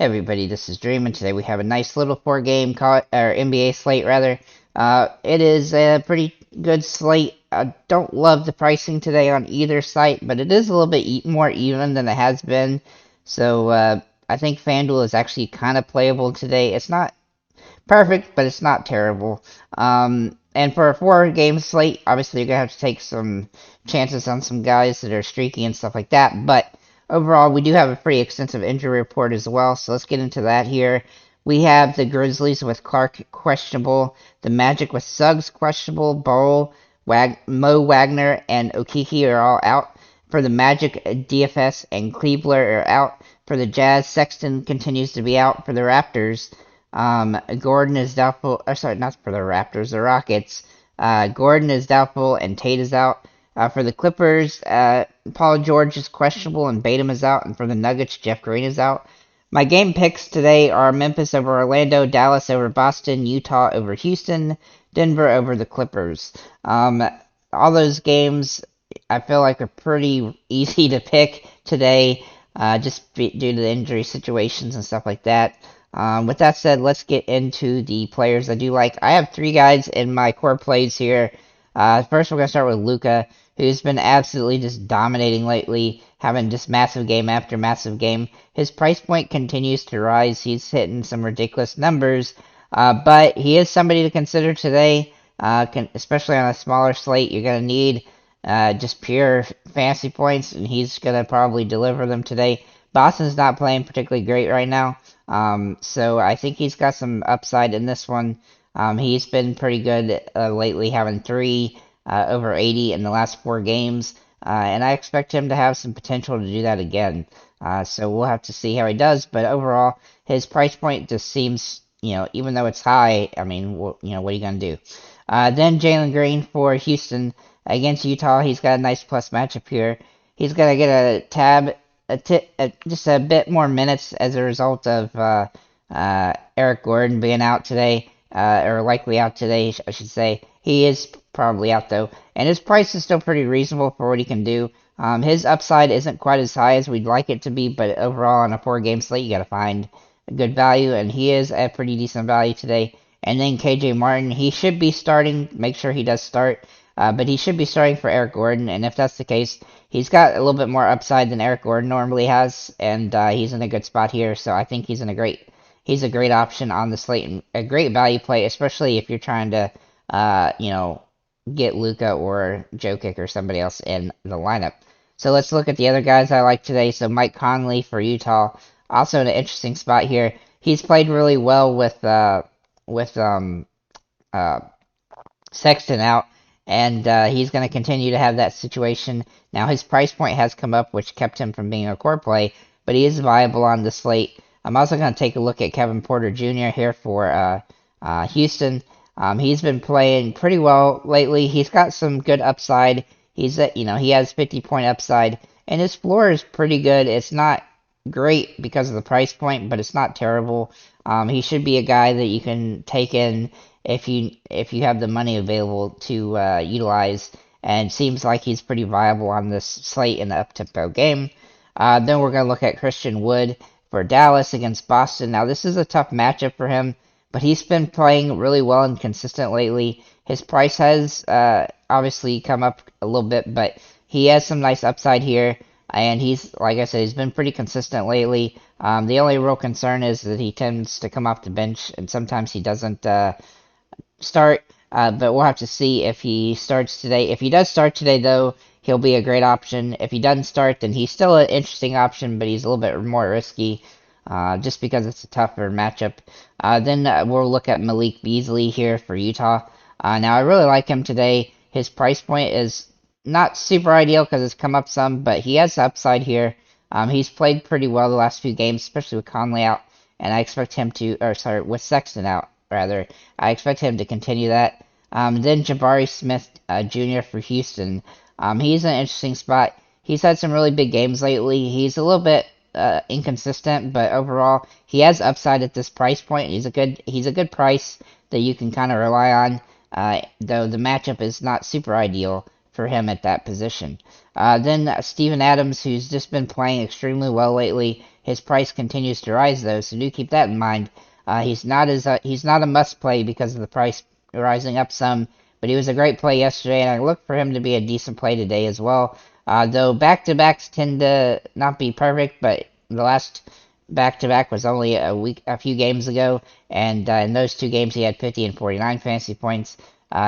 Hey everybody, this is Dream, and today we have a nice little four-game or NBA slate rather. It is a pretty good slate. I don't love the pricing today on either site, but it is a little bit more even than it has been. So I think FanDuel is actually kind of playable today. It's not perfect, but it's not terrible. And for a four-game slate, obviously you're gonna have to take some chances on some guys that are streaky and stuff like that. But overall, we do have a pretty extensive injury report as well, so let's get into that here. We have the Grizzlies with Clark questionable, the Magic with Suggs questionable, Mo Wagner, and Okiki are all out. For the Magic, DFS and Kleebler are out. For the Jazz, Sexton continues to be out. For the Raptors, Gordon is doubtful. Sorry, not for the Raptors, the Rockets. Gordon is doubtful and Tate is out. For the Clippers, Paul George is questionable and Batum is out. And for the Nuggets, Jeff Green is out. My game picks today are Memphis over Orlando, Dallas over Boston, Utah over Houston, Denver over the Clippers. All those games I feel like are pretty easy to pick today, due to the injury situations and stuff like that. With that said, let's get into the players I do like. I have three guys in my core plays here. First, we're going to start with Luka, who's been absolutely just dominating lately, having just massive game after massive game. His price point continues to rise. He's hitting some ridiculous numbers, but he is somebody to consider today, especially on a smaller slate. You're going to need just pure fantasy points, and he's going to probably deliver them today. Boston's not playing particularly great right now. So I think he's got some upside in this one. He's been pretty good lately, having three over 80 in the last four games, and I expect him to have some potential to do that again. So we'll have to see how he does. But overall, his price point just seems, even though it's high, I mean, what are you going to do? Then Jalen Green for Houston against Utah. He's got a nice plus matchup here. He's going to get just a bit more minutes as a result of Eric Gordon being out today, or likely out today, I should say. He is probably out though, and his price is still pretty reasonable for what he can do. His upside isn't quite as high as we'd like it to be, but overall on a four-game slate, you got to find a good value, and he is at pretty decent value today. And then KJ Martin, he should be starting. Make sure he does start. But he should be starting for Eric Gordon, and if that's the case, he's got a little bit more upside than Eric Gordon normally has, and he's in a good spot here. So I think he's a great option on the slate, and a great value play, especially if you're trying to, get Luka or Jokic or somebody else in the lineup. So let's look at the other guys I like today. So Mike Conley for Utah, also in an interesting spot here. He's played really well with Sexton out, and he's going to continue to have that situation. Now, his price point has come up, which kept him from being a core play, but he is viable on the slate. I'm also going to take a look at Kevin Porter Jr. here for Houston. He's been playing pretty well lately. He's got some good upside. He has 50-point upside, and his floor is pretty good. It's not great because of the price point, but it's not terrible. He should be a guy that you can take in if you have the money available to utilize, and seems like he's pretty viable on this slate in the up-tempo game. Then we're going to look at Christian Wood for Dallas against Boston. Now, this is a tough matchup for him, but he's been playing really well and consistent lately. His price has obviously come up a little bit, but he has some nice upside here, and he's, like I said, he's been pretty consistent lately. The only real concern is that he tends to come off the bench, and sometimes he doesn't start, but we'll have to see if he starts today. If he does start today, though, he'll be a great option. If he doesn't start, then he's still an interesting option, but he's a little bit more risky, just because it's a tougher matchup. Then we'll look at Malik Beasley here for Utah. Now, I really like him today. His price point is not super ideal because it's come up some, but he has upside here. He's played pretty well the last few games, especially with Conley out, and I expect him with Sexton out, rather. I expect him to continue that. Then Jabari Smith Jr. for Houston. He's in an interesting spot. He's had some really big games lately. He's a little bit inconsistent, but overall, he has upside at this price point. He's a good price that you can kind of rely on, though the matchup is not super ideal for him at that position. Then Steven Adams, who's just been playing extremely well lately. His price continues to rise though, so do keep that in mind. He's not a must play because of the price rising up some, but he was a great play yesterday, and I look for him to be a decent play today as well. Though back-to-backs tend to not be perfect, but the last back-to-back was only a few games ago, and in those two games he had 50 and 49 fantasy points.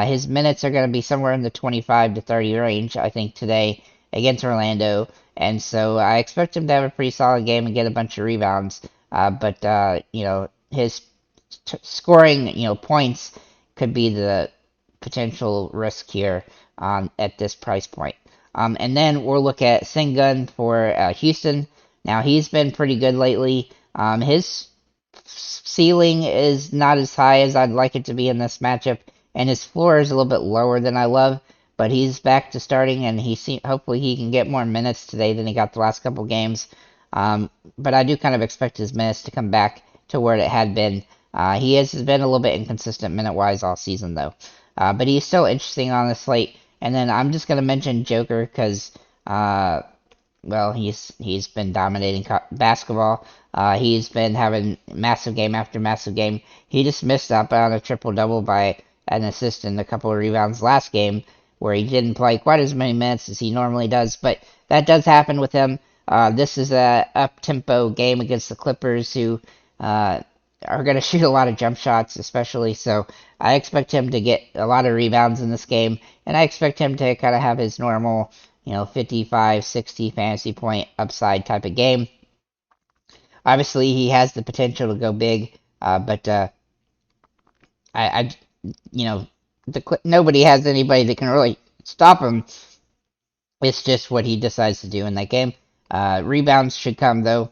His minutes are going to be somewhere in the 25 to 30 range, I think, today against Orlando, and so I expect him to have a pretty solid game and get a bunch of rebounds. But his scoring, points could be the potential risk here at this price point. And then we'll look at Sengun for Houston. Now, he's been pretty good lately. His ceiling is not as high as I'd like it to be in this matchup, and his floor is a little bit lower than I love, but he's back to starting, and hopefully he can get more minutes today than he got the last couple games. But I do kind of expect his minutes to come back to where it had been. He has been a little bit inconsistent minute-wise all season, though. But he's still interesting on the slate. And then I'm just going to mention Joker because, well, he's been dominating basketball. He's been having massive game after massive game. He just missed up on a triple-double by an assist and a couple of rebounds last game, where he didn't play quite as many minutes as he normally does. But that does happen with him. This is a up-tempo game against the Clippers, who are going to shoot a lot of jump shots, especially. So I expect him to get a lot of rebounds in this game, and I expect him to kind of have his normal, 55, 60 fantasy point upside type of game. Obviously, he has the potential to go big, but I nobody has anybody that can really stop him. It's just what he decides to do in that game. Rebounds should come, though,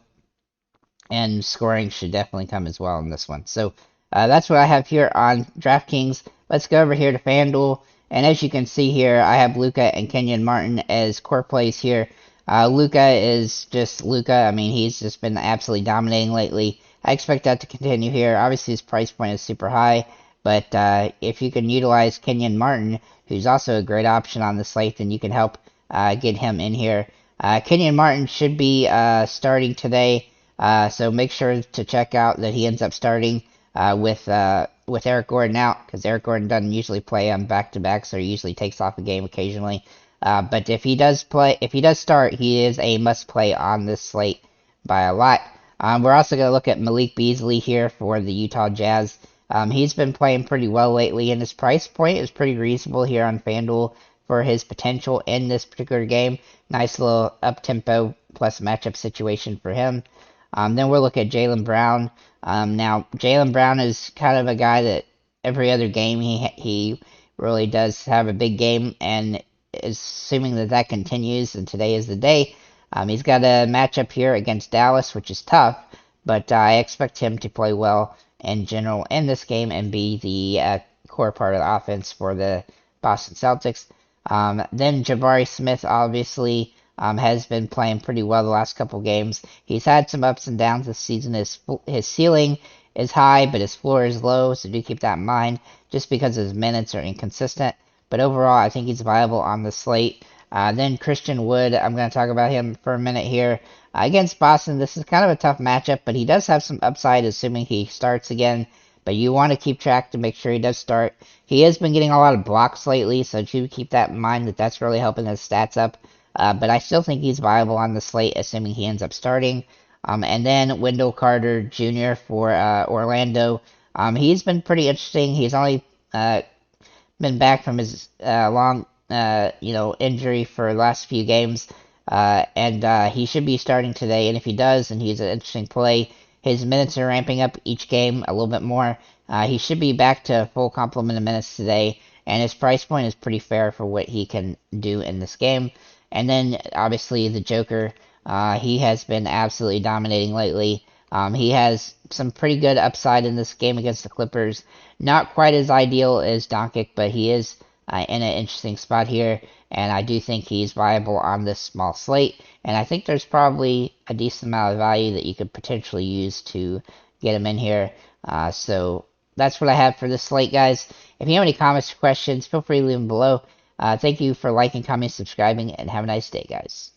and scoring should definitely come as well in this one. So that's what I have here on DraftKings. Let's go over here to FanDuel. And as you can see here, I have Luka and Kenyon Martin as core plays here. Luka is just Luka. I mean, he's just been absolutely dominating lately. I expect that to continue here. Obviously, his price point is super high. But if you can utilize Kenyon Martin, who's also a great option on the slate, then you can help get him in here. Kenyon Martin should be starting today. So make sure to check out that he ends up starting with Eric Gordon out, because Eric Gordon doesn't usually play on back-to-back, so he usually takes off a game occasionally. But if he does start, he is a must-play on this slate by a lot. We're also going to look at Malik Beasley here for the Utah Jazz. He's been playing pretty well lately, and his price point is pretty reasonable here on FanDuel for his potential in this particular game. Nice little up-tempo plus matchup situation for him. Then we'll look at Jaylen Brown. Now, Jaylen Brown is kind of a guy that every other game he really does have a big game, and assuming that continues, and today is the day, he's got a matchup here against Dallas, which is tough, but I expect him to play well in general in this game and be the core part of the offense for the Boston Celtics. Then Jabari Smith, obviously, has been playing pretty well the last couple games. He's had some ups and downs this season. His ceiling is high, but his floor is low, so do keep that in mind, just because his minutes are inconsistent. But overall, I think he's viable on the slate. Then Christian Wood, I'm going to talk about him for a minute here. Against Boston, this is kind of a tough matchup, but he does have some upside, assuming he starts again. But you want to keep track to make sure he does start. He has been getting a lot of blocks lately, so do keep that in mind, that's really helping his stats up. But I still think he's viable on the slate, assuming he ends up starting. And then Wendell Carter Jr. for Orlando. He's been pretty interesting. He's only been back from his long, injury for the last few games. And he should be starting today. And if he does, then he's an interesting play. His minutes are ramping up each game a little bit more. He should be back to full complement of minutes today. And his price point is pretty fair for what he can do in this game. And then, obviously, the Joker, he has been absolutely dominating lately. He has some pretty good upside in this game against the Clippers. Not quite as ideal as Doncic, but he is in an interesting spot here. And I do think he's viable on this small slate. And I think there's probably a decent amount of value that you could potentially use to get him in here. So that's what I have for this slate, guys. If you have any comments or questions, feel free to leave them below. Thank you for liking, commenting, subscribing, and have a nice day, guys.